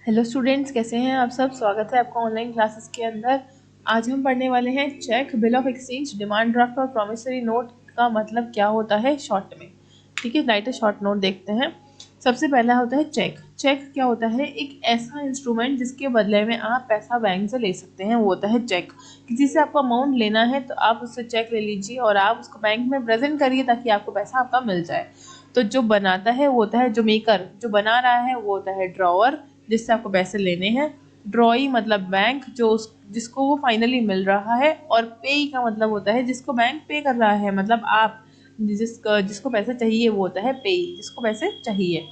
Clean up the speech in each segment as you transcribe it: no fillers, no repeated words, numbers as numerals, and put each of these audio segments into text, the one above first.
Hello students, कैसे हैं आप सब। स्वागत है आपका ऑनलाइन क्लासेस के अंदर। आज हम पढ़ने वाले हैं cheque, bill of exchange, demand draft और प्रॉमिसरी नोट का मतलब क्या होता है शॉर्ट में। ठीक है, राइट अ शॉर्ट नोट देखते हैं। सबसे पहला होता है चेक। चेक क्या होता है? एक ऐसा इंस्ट्रूमेंट जिसके बदले में आप पैसा बैंक से ले सकते हैं, वो होता है चेक। किसी से आपको अमाउंट लेना है तो आप उससे चेक ले लीजिए और आप उसको बैंक में प्रेजेंट करिए ताकि आपको पैसा आपका मिल जाए। तो जो बनाता है वो होता है, जो मेकर जो बना रहा है वो होता है ड्रॉवर, जिससे आपको पैसे लेने हैं। ड्रॉई मतलब बैंक, जिसको वो फाइनली मिल रहा है। और पेई का मतलब होता है जिसको बैंक पे कर रहा है, मतलब आप जिसको पैसे चाहिए वो होता है पेई, जिसको पैसे चाहिए।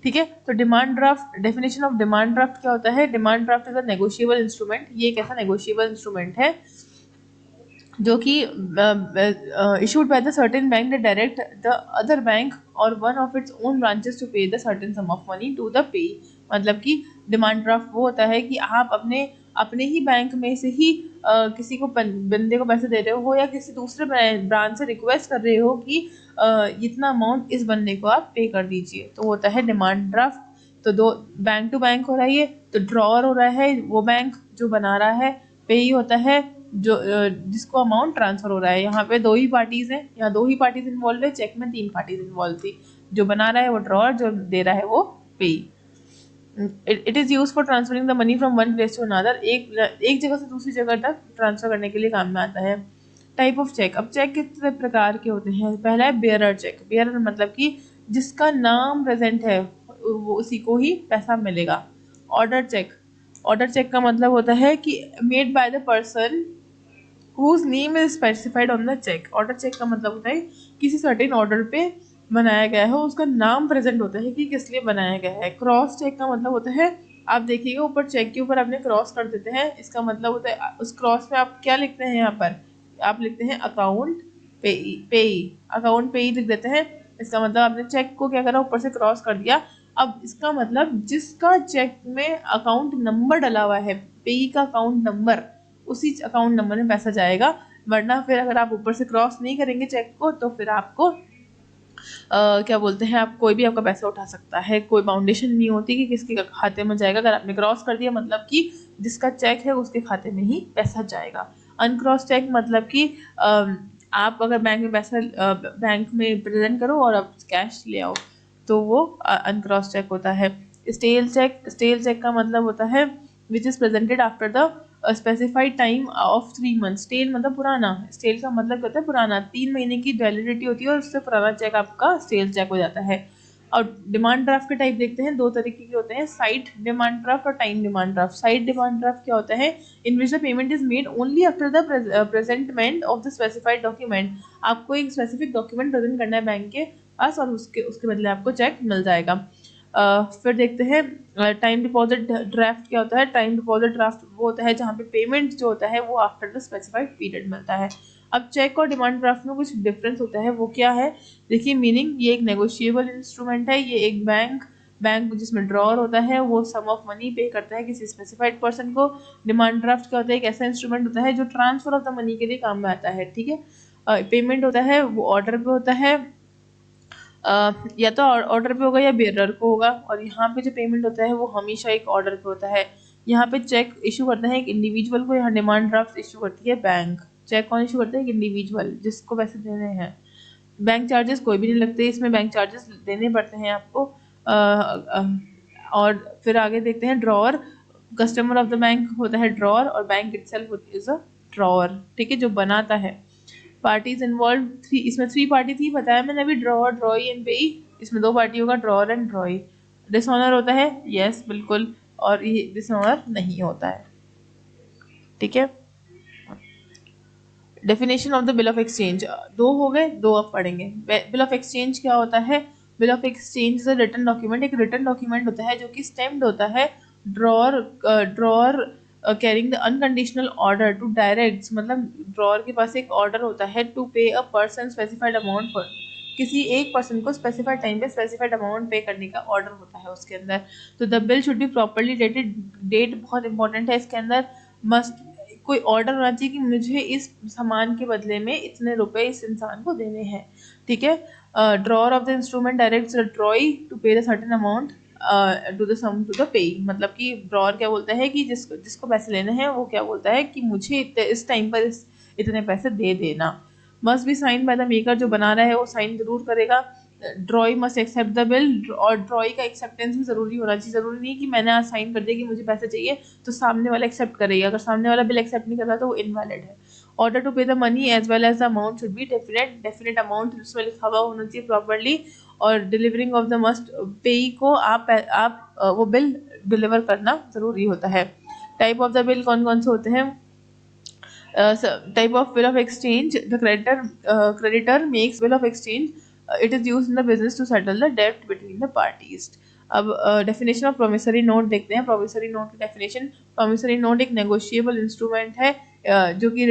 ठीक है, तो demand draft, definition of demand draft क्या होता है? Demand draft is a negotiable instrument. ये एक ऐसा नेगोशिएबल इंस्ट्रूमेंट है जो कि issued by the certain bank that direct the other bank or one of its own branches to pay the certain sum of money to the pay। मतलब कि demand draft वो होता है कि आप अपने अपने ही बैंक में से ही किसी को बंदे को पैसे दे रहे हो या किसी दूसरे ब्रांच से रिक्वेस्ट कर रहे हो कि इतना अमाउंट इस बंदे को आप पे कर दीजिए, तो होता है डिमांड ड्राफ्ट। तो दो, बैंक टू बैंक हो रहा है ये। तो ड्रॉअर हो रहा है वो बैंक जो बना रहा है, पे ही होता है जो जिसको अमाउंट ट्रांसफर हो रहा है। यहाँ पे दो ही पार्टीज हैं, यहाँ दो ही पार्टीज इन्वॉल्व है। चेक में तीन पार्टीज इन्वॉल्व थी। जो बना रहा है वो ड्रॉअर, जो दे रहा है वो पे। It is use for transferring the money from one place to another. एक जगह से दूसरी जगह तक ट्रांसफर करने के लिए काम में आता है। Type of cheque. अब चेक कितने प्रकार के होते हैं? पहला है बेयरर चेक। बेयरर मतलब कि जिसका नाम प्रेजेंट है वो उसी को ही पैसा मिलेगा। Order check. ऑर्डर चेक का मतलब होता है कि made by the person whose name is specified on the check। Order cheque का मतलब होता है किसी सर्टेन ऑर्डर पे बनाया गया है, उसका नाम प्रेजेंट होता है कि किस लिए बनाया गया है। क्रॉस चेक का मतलब होता है, आप देखिएगा ऊपर चेक के ऊपर आपने क्रॉस कर देते हैं, इसका मतलब होता है उस क्रॉस में आप क्या लिखते हैं? यहाँ पर आप लिखते हैं अकाउंट पेई। पेई, अकाउंट पेई लिख देते हैं। इसका मतलब आपने चेक को क्या करा, ऊपर से क्रॉस कर दिया। अब इसका मतलब जिसका चेक में अकाउंट नंबर डला हुआ है, पेई का अकाउंट नंबर, उसी अकाउंट नंबर में पैसा जाएगा। वरना फिर अगर आप ऊपर से क्रॉस नहीं करेंगे चेक को तो फिर आपको क्या बोलते हैं, आप कोई भी आपका पैसा उठा सकता है। कोई बाउंडेशन नहीं होती कि किसके खाते में जाएगा। अगर आपने क्रॉस कर दिया मतलब कि जिसका चेक है उसके खाते में ही पैसा जाएगा। अनक्रॉस चेक मतलब कि आप अगर बैंक में पैसा बैंक में प्रेजेंट करो और आप कैश ले आओ, तो वो अनक्रॉस चेक होता है। Stele check. स्टेल चेक का मतलब होता है which is presented after the specified time of 3 month. Stale मतलब पुराना। स्टेल का मतलब होता है पुराना, 3 महीने की वैलिडिटी होती है और उससे पुराना चेक आपका स्टेल चेक हो जाता है। और डिमांड ड्राफ्ट के टाइप देखते हैं, दो तरीके के होते हैं, साइट डिमांड ड्राफ्ट और time demand draft. Sight demand draft क्या होता है? In which the payment is made only after the presentment of the specified document. आपको एक स्पेसिफिक डॉक्यूमेंट प्रेजेंट करना है बैंक के पास और उसके उसके बदले आपको चेक मिल जाएगा। फिर देखते हैं टाइम डिपॉजिट ड्राफ्ट क्या होता है। टाइम डिपॉजिट ड्राफ्ट वो होता है जहाँ पे पेमेंट जो होता है वो आफ्टर द स्पेसिफाइड पीरियड मिलता है। अब चेक और डिमांड ड्राफ्ट में कुछ डिफरेंस होता है, वो क्या है? देखिए मीनिंग, ये एक नेगोशिएबल इंस्ट्रूमेंट है। ये एक बैंक जिसमें ड्रॉअर होता है वो सम ऑफ मनी पे करता है किसी स्पेसिफाइड पर्सन को। डिमांड ड्राफ्ट क्या होता है? एक ऐसा इंस्ट्रूमेंट होता है जो ट्रांसफर ऑफ द मनी के लिए काम में आता है। ठीक है, पेमेंट होता है वो ऑर्डर पे होता है, या तो ऑर्डर पे होगा या बेयरर को होगा। और यहाँ पे जो पेमेंट होता है वो हमेशा एक ऑर्डर पे होता है। यहाँ पे चेक इशू करता है एक इंडिविजुअल को, यहाँ डिमांड ड्राफ्ट इशू करती है बैंक। चेक कौन इशू करता है? एक इंडिविजुअल जिसको पैसे देने हैं। बैंक चार्जेस कोई भी नहीं लगते इसमें, बैंक चार्जेस देने पड़ते हैं आपको। और फिर आगे देखते हैं drawer. Customer of the bank होता है ड्रॉअर और bank itself is a drawer. ठीक है, जो बनाता है। पार्टीज इन्वॉल्व थ्री, इसमें 3 पार्टी थी, बताया मैंने अभी, ड्रॉअर, ड्रॉई एंड पेई। इसमें 2 पार्टी होगा, ड्रॉअर एंड ड्रॉई। डिसऑनर होता है, यस बिल्कुल, और ये डिसऑनर नहीं होता है। ठीक है, definition of the bill of exchange 2 हो गए, 2 अब पढ़ेंगे। बिल ऑफ एक्सचेंज क्या होता है? Bill of exchange is a written document. एक रिटन डॉक्यूमेंट होता है जो कि स्टेम्प्ड होता है। Drawer carrying the unconditional order to direct, मतलब ड्रॉअर के पास एक ऑर्डर होता है to pay a person specified amount for, किसी एक पर्सन को स्पेसिफाइड टाइम पे स्पेसिफाइड अमाउंट पे करने का ऑर्डर होता है उसके अंदर। तो the bill should be properly dated. Date बहुत इंपॉर्टेंट है इसके अंदर। मस्ट कोई ऑर्डर होना चाहिए कि मुझे इस सामान के बदले में इतने रुपए इस इंसान को देने हैं। ठीक है, drawer of the instrument directs the drawee to pay the certain amount. To the sum to the pay, मतलब कि ड्रॉअर क्या बोलता है कि जिसको पैसे लेने हैं वो क्या बोलता है कि मुझे इस टाइम पर इतने पैसे दे देना। Must be sign by the maker, जो बना रहा है वो साइन जरूर करेगा। Drawee must accept the bill, और ड्रॉई का एक्सेप्टेंस भी जरूरी होना चाहिए। जरूरी नहीं कि मैंने आज साइन कर दिया कि मुझे पैसे चाहिए तो सामने वाला एक्सेप्ट करेगा, अगर सामने वाला बिल एक्सेप्ट नहीं कर रहा तो वो इनवैलिड है। Order to pay the money as well as the amount should be definite amount उसमें लिखा हुआ होना चाहिए प्रॉपरली, और delivering of the must pay को आप वो बिल डिलीवर करना जरूरी होता है। टाइप ऑफ द बिल कौन कौन से होते हैं? Type of bill of exchange, the creditor makes bill of exchange. It is used in the business to settle the debt between the parties. अब डेफिनेशन ऑफ प्रोमिसरी नोट देखते हैं। Promissory note की definition, promissory note एक negotiable instrument है जो कि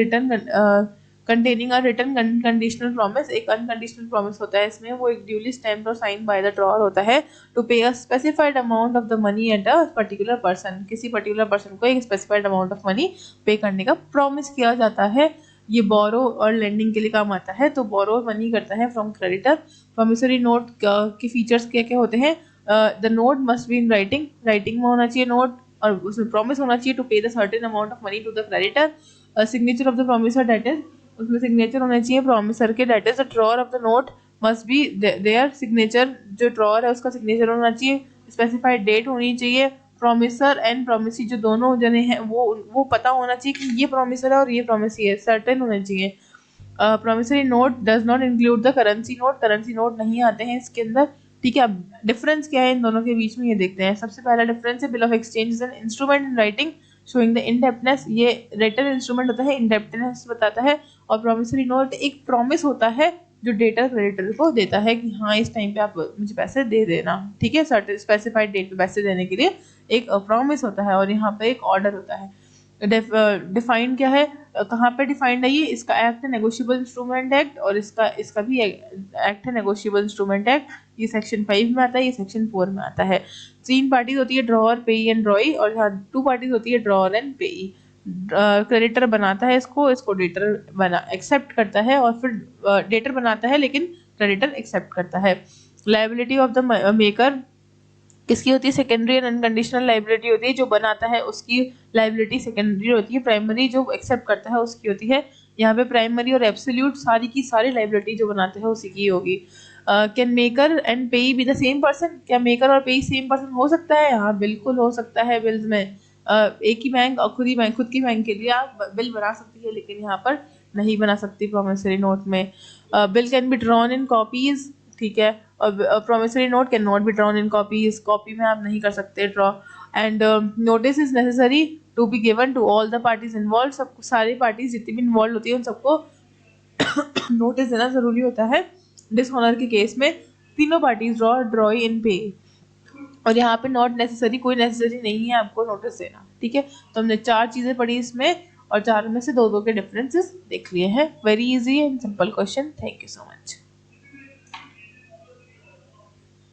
containing a return conditional promise, एक unconditional promise होता है इसमें, वो एक ड्यूली स्टैम्प्ड और साइन बाय द ड्रॉअर होता है to pay a specified amount of the money at a particular person, किसी पर्टिकुलर पर्सन को एक स्पेसिफाइड अमाउंट ऑफ मनी पे करने का प्रॉमिस किया जाता है। ये बोरो और लेंडिंग के लिए काम आता है। तो बोरो मनी करता है फ्रॉम क्रेडिटर। प्रोमिसरी नोट के फीचर्स क्या क्या होते हैं? The note must be in writing, writing में होना चाहिए नोट, और उसमें प्रॉमिस होना चाहिए to pay the certain amount of money to the creditor. Signature of the promisor, date is, उसमें सिग्नेचर होना चाहिए प्रॉमिसर के, date is the drawer of the note must be there signature, जो drawer है उसका signature होना चाहिए। Specified date होनी चाहिए। प्रोमिसर एंड प्रोमिसी जो दोनों जने हैं वो पता होना चाहिए कि ये प्रोमिसर है और ये प्रोमिसी है, सर्टेन होने चाहिए। Promissory note does not include the currency note, currency note नहीं आते हैं इसके अंदर। ठीक है, अब डिफरेंस क्या है इन दोनों के बीच में ये देखते हैं। सबसे पहला डिफरेंस है bill of exchange is an instrument in writing showing the indebtedness, ये रिटन इंस्ट्रूमेंट होता है, इंडेप्टनेस बताता है। और प्रोमिसरी नोट एक प्रॉमिस होता है जो डेटर क्रेडिटर को देता है कि हाँ इस टाइम पे आप मुझे पैसे दे देना। ठीक है, सर्टेन स्पेसिफाइड डेट पे पैसे देने के लिए एक प्रॉमिस होता है, और यहाँ पे एक ऑर्डर होता है। डिफाइंड क्या है, कहाँ पे डिफाइंड है ये? इसका एक्ट है नेगोशिएबल इंस्ट्रूमेंट एक्ट, और इसका भी एक्ट है नेगोशिएबल इंस्ट्रूमेंट एक्ट। ये सेक्शन 5 में आता है, ये सेक्शन 4 में आता है। 3 पार्टीज होती है, ड्रॉअर, पेई एंड ड्रॉई, और यहाँ 2 पार्टीज होती है, ड्रॉअर एंड पेई। क्रेडिटर बनाता है इसको डेटर एक्सेप्ट करता है, और फिर डेटर बनाता है लेकिन क्रेडिटर एक्सेप्ट करता है। लायबिलिटी ऑफ द मेकर किसकी होती है? सेकेंडरी एंड अनकंडीशनल लायबिलिटी होती है, जो बनाता है उसकी लायबिलिटी सेकेंडरी होती है, प्राइमरी जो एक्सेप्ट करता है उसकी होती है। यहाँ पे प्राइमरी और एब्सोल्यूट सारी की सारी लायबिलिटी जो बनाते हैं उसी की होगी। कैन मेकर एंड पेई बी द सेम पर्सन, क्या मेकर और पेई सेम पर्सन हो सकता है? हाँ बिल्कुल हो सकता है। बिल्स में एक ही बैंक और खुद की बैंक के लिए आप बिल बना सकती है, लेकिन यहाँ पर नहीं बना सकती प्रोमिसरी नोट में। Bill can be drawn in copies, ठीक है, और promissory note can not be drawn in copies, copy में आप नहीं कर सकते draw. And notice is necessary to be given to all the parties involve, सब सारी पार्टीज जितनी भी इन्वॉल्व होती है उन सबको नोटिस देना जरूरी होता है। डिसऑनर के केस में तीनों पार्टीज ड्रॉई इन पे, और यहाँ पे नॉट नेसेसरी, कोई नेसेसरी नहीं है आपको नोटिस देना। ठीक है, तो हमने 4 चीजें पढ़ी इसमें, और 4 में से 2-2 के डिफरेंसेस देख लिए हैं। Very easy and simple question. Thank you so much.